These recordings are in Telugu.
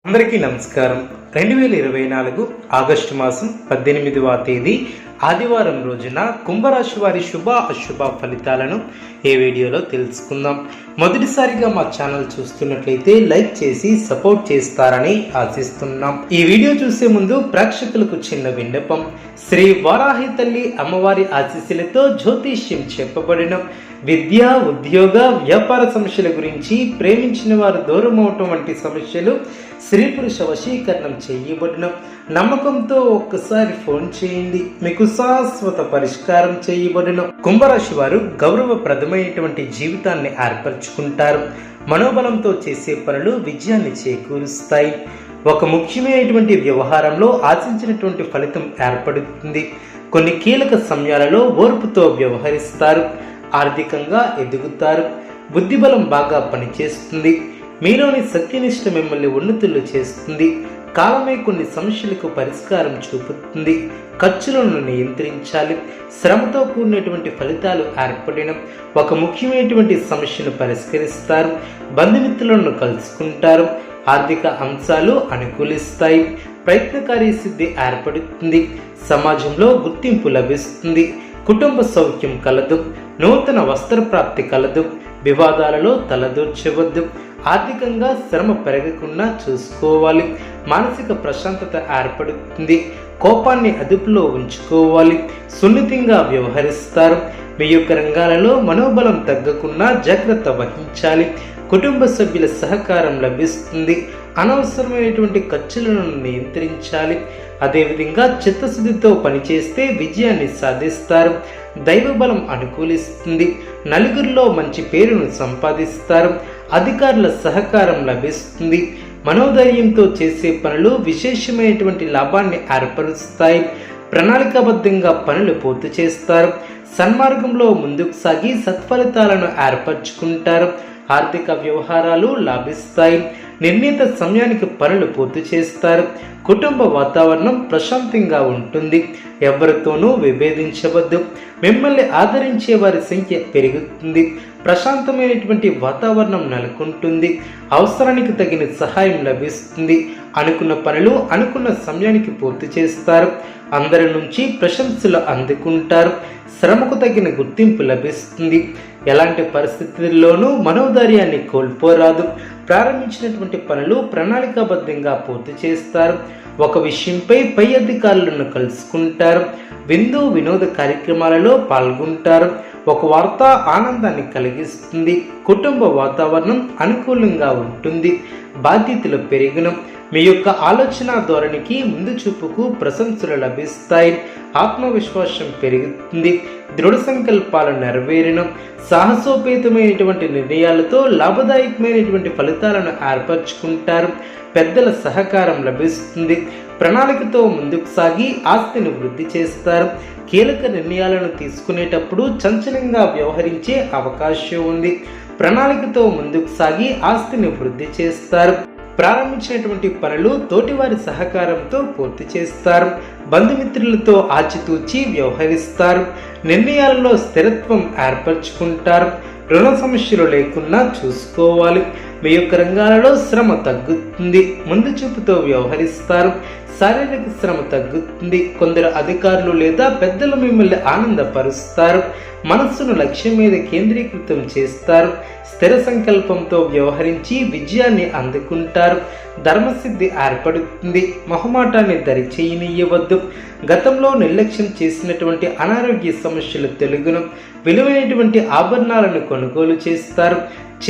అందరికీ నమస్కారం. 2024 ఆగస్టు మాసం 18వ తేదీ ఆదివారం రోజున కుంభరాశి వారి శుభ అశుభ ఫలితాలను ఈ వీడియోలో తెలుసుకుందాం. మొదటిసారిగా మా ఛానల్ చూస్తున్నట్లయితే లైక్ చేసి సపోర్ట్ చేస్తారని ఆశిస్తున్నాం. ఈ వీడియో చూసే ముందు ప్రేక్షకులకు చిన్న విన్నపం. శ్రీ వారాహి తల్లి అమ్మవారి ఆశీస్సులతో జ్యోతిష్యం చెప్పబడిన విద్య, ఉద్యోగ, వ్యాపార సమస్యల గురించి, ప్రేమించిన వారు దూరం అవటం వంటి సమస్యలు, స్త్రీ పురుష వశీకరణం చేయబడిన నమ్మకంతో ఒక్కసారి ఫోన్ చేయండి, మీకు శాశ్వత పరిష్కారం చేయబడిన. కుంభరాశి వారు గౌరవప్రదమైనటువంటి జీవితాన్ని ఏర్పరచుకుంటారు. మనోబలంతో చేసే పనులు విజయాన్ని చేకూరుస్తాయి. ఒక ముఖ్యమైనటువంటి వ్యవహారంలో ఆశించినటువంటి ఫలితం ఏర్పడుతుంది. కొన్ని కీలక సమయాలలో ఓర్పుతో వ్యవహరిస్తారు. ఆర్థికంగా ఎదుగుతారు. బుద్ధిబలం బాగా పనిచేస్తుంది. మీలోని సత్యనిష్ట మిమ్మల్ని ఉన్నతులు చేస్తుంది. కాలమే కొన్ని సమస్యలకు పరిష్కారం చూపుతుంది. ఖర్చులను నియంత్రించాలి. శ్రమతో కూడినటువంటి ఫలితాలు ఏర్పడిన ఒక ముఖ్యమైనటువంటి సమస్యను పరిష్కరిస్తారు. బంధుమిత్రులను కలుసుకుంటారు. ఆర్థిక అంశాలు అనుకూలిస్తాయి. ప్రయత్నకారి సిద్ధి ఏర్పడుతుంది. సమాజంలో గుర్తింపు లభిస్తుంది. కుటుంబ సౌఖ్యం కలదు. నూతన వస్త్ర ప్రాప్తి కలదు. వివాదాలలో తలదూర్చవద్దు. ఆర్థికంగా శ్రమ పెరగకుండా చూసుకోవాలి. మానసిక ప్రశాంతత ఏర్పడుతుంది. కోపాన్ని అదుపులో ఉంచుకోవాలి. సున్నితంగా వ్యవహరిస్తారు. మీ యొక్క రంగాలలో మనోబలం తగ్గకుండా జాగ్రత్త వహించాలి. కుటుంబ సభ్యుల సహకారం లభిస్తుంది. అనవసరమైనటువంటి ఖర్చులను నియంత్రించాలి. అదేవిధంగా చిత్తశుద్ధితో పనిచేస్తే విజయాన్ని సాధిస్తారు. దైవబలం అనుకూలిస్తుంది. నలుగురిలో మంచి పేరును సంపాదిస్తారు. అధికారుల సహకారం లభిస్తుంది. మనోధైర్యంతో చేసే పనులు విశేషమైనటువంటి లాభాన్ని ఏర్పరుస్తాయి. ప్రణాళికాబద్ధంగా పనులు పూర్తి చేస్తారు. సన్మార్గంలో ముందుకు సాగి సత్ఫలితాలను ఏర్పరచుకుంటారు. ఆర్థిక వ్యవహారాలు లాభిస్తాయి. నిర్ణీత సమయానికి పనులు పూర్తి చేస్తారు. కుటుంబ వాతావరణం ప్రశాంతంగా ఉంటుంది. ఎవరితోనూ విభేదించవద్దు. మిమ్మల్ని ఆదరించే వారి సంఖ్య పెరుగుతుంది. ప్రశాంతమైనటువంటి వాతావరణం నెలకొంటుంది. అవసరానికి తగిన సహాయం లభిస్తుంది. అనుకున్న పనులు అనుకున్న సమయానికి పూర్తి చేస్తారు. అందరి నుంచి ప్రశంసలు అందుకుంటారు. శ్రమకు తగిన గుర్తింపు లభిస్తుంది. ఎలాంటి పరిస్థితుల్లోనూ మనోధైర్యాన్ని కోల్పోరాదు. ప్రారంభించినటువంటి పనులు ప్రణాళికాబద్ధంగా పూర్తి చేస్తారు. ఒక విషయంపై పై అధికారులను కలుసుకుంటారు. విందు వినోద కార్యక్రమాలలో పాల్గొంటారు. ఒక వార్త ఆనందాన్ని కలిగిస్తుంది. కుటుంబ వాతావరణం అనుకూలంగా ఉంటుంది. బాధ్యతలు పెరిగిన మీ యొక్క ఆలోచన ధోరణికి ముందు చూపుకు ప్రశంసలు లభిస్తాయి. ఆత్మవిశ్వాసం పెరుగుతుంది. దృఢ సంకల్పాలు నెరవేరిన సాహసోపేతమైనటువంటి నిర్ణయాలతో లాభదాయకమైనటువంటి ఫలితాలను ఏర్పరచుకుంటారు. పెద్దల సహకారం లభిస్తుంది. ప్రణాళికతో ముందుకు సాగి ఆస్తిని వృద్ధి చేస్తారు. కీలక నిర్ణయాలను తీసుకునేటప్పుడు చంచలంగా వ్యవహరించే అవకాశం ఉంది. ప్రణాళికతో ముందుకు సాగి ఆస్తిని వృద్ధి చేస్తారు. ప్రారంభించినటువంటి పనులు తోటివారి సహకారంతో పూర్తి చేస్తారు. బంధుమిత్రులతో ఆచితూచి వ్యవహరిస్తారు. నిర్ణయాలలో స్థిరత్వం ఏర్పరచుకుంటారు. రుణ సమస్యలు లేకుండా చూసుకోవాలి. మీ యొక్క రంగాలలో శ్రమ తగ్గుతుంది. ముందు చూపుతో వ్యవహరిస్తారు. శారీరక శ్రమ తగ్గుతుంది. కొందరు అధికారులు లేదా పెద్దలు మిమ్మల్ని ఆనందపరుస్తారు. మనస్సును లక్ష్యం మీద కేంద్రీకృతం చేస్తారు. స్థిర సంకల్పంతో వ్యవహరించి విజయాన్ని అందుకుంటారు. ధర్మసిద్ధి ఏర్పడుతుంది. మొహమాటాన్ని దరిచేయనియ్యవద్దు. గతంలో నిర్లక్ష్యం చేసినటువంటి అనారోగ్య సమస్యలు తెలుగును. విలువైనటువంటి ఆభరణాలను కొనుగోలు చేస్తారు.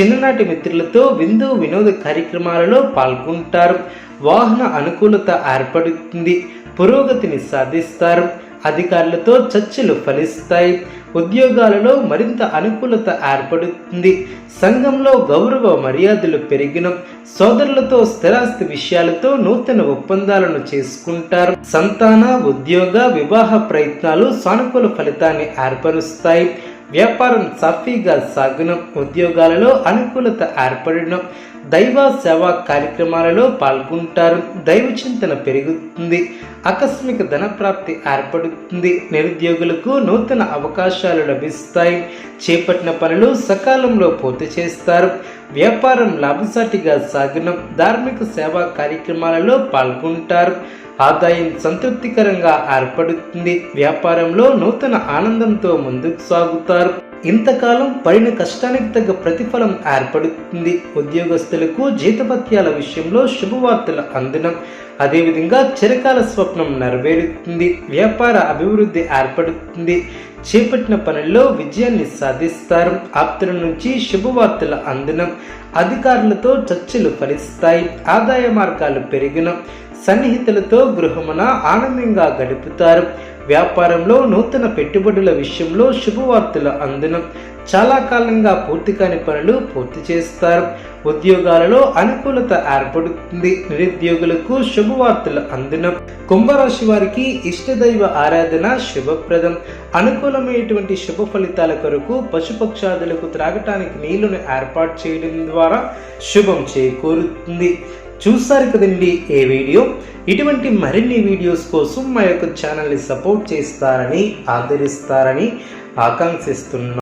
చిన్ననాటి మిత్రులతో విందు వినోద కార్యక్రమాలలో పాల్గొంటారు. వాహన అనుకూలత ఏర్పడుతుంది. పురోగతిని సాధిస్తారు. అధికారులతో చర్చలు ఫలిస్తాయి. ఉద్యోగాలలో మరింత అనుకూలత ఏర్పడుతుంది. సంఘంలో గౌరవ మర్యాదలు పెరిగిన సోదరులతో స్థిరాస్తి విషయాలతో నూతన ఒప్పందాలను చేసుకుంటారు. సంతాన, ఉద్యోగ, వివాహ ప్రయత్నాలు సానుకూల ఫలితాన్ని ఏర్పరుస్తాయి. వ్యాపారం సాఫీగా సాగున ఉద్యోగాలలో అనుకూలత ఏర్పడిన దైవ సేవా కార్యక్రమాలలో పాల్గొంటారు. దైవ చింతన పెరుగుతుంది. ఆకస్మిక ధన ప్రాప్తి ఏర్పడుతుంది. నిరుద్యోగులకు నూతన అవకాశాలు లభిస్తాయి. చేపట్టిన పనులు సకాలంలో పూర్తి చేస్తారు. వ్యాపారం లాభసాటిగా సాగును, ధార్మిక సేవా కార్యక్రమాలలో పాల్గొంటారు. ఆదాయం సంతృప్తికరంగా ఏర్పడుతుంది. వ్యాపారంలో నూతన ఆనందంతో ముందుకు సాగుతారు. ఇంతకాలం పడిన కష్టానికి తగ్గ ప్రతిఫలం ఏర్పడుతుంది. ఉద్యోగస్తులకు జీతభత్యాల విషయంలో శుభవార్తలు అందడం, అదేవిధంగా చిరకాల స్వప్నం నెరవేరుతుంది. వ్యాపార అభివృద్ధి ఏర్పడుతుంది. చేపట్టిన పనుల్లో విజయాన్ని సాధిస్తారు. ఆప్తుల నుంచి శుభవార్తలు అందడం, అధికారులతో చర్చలు ఫలిస్తాయి. ఆదాయ మార్గాలు పెరిగిన, సన్నిహితులతో గృహమున ఆనందంగా గడుపుతారు. వ్యాపారంలో నూతన పెట్టుబడుల విషయంలో శుభవార్తలు అందడం, చాలా కాలంగా పూర్తి కాని పనులు పూర్తి చేస్తారు. ఉద్యోగాలలో అనుకూలత ఏర్పడుతుంది. నిరుద్యోగులకు శుభవార్తలు అందడం. కుంభరాశి వారికి ఇష్టదైవ ఆరాధన శుభప్రదం. అనుకూలమైనటువంటి శుభ ఫలితాల కొరకు పశుపక్షాదులకు త్రాగటానికి నీళ్లను ఏర్పాటు చేయడం ద్వారా శుభం చేకూరుతుంది. చూసారు కదండి ఈ వీడియో. ఇటువంటి మరిన్ని వీడియోస్ కోసం మా యొక్క ఛానల్ని సపోర్ట్ చేస్తారని, ఆదరిస్తారని ఆకాంక్షిస్తున్నాను.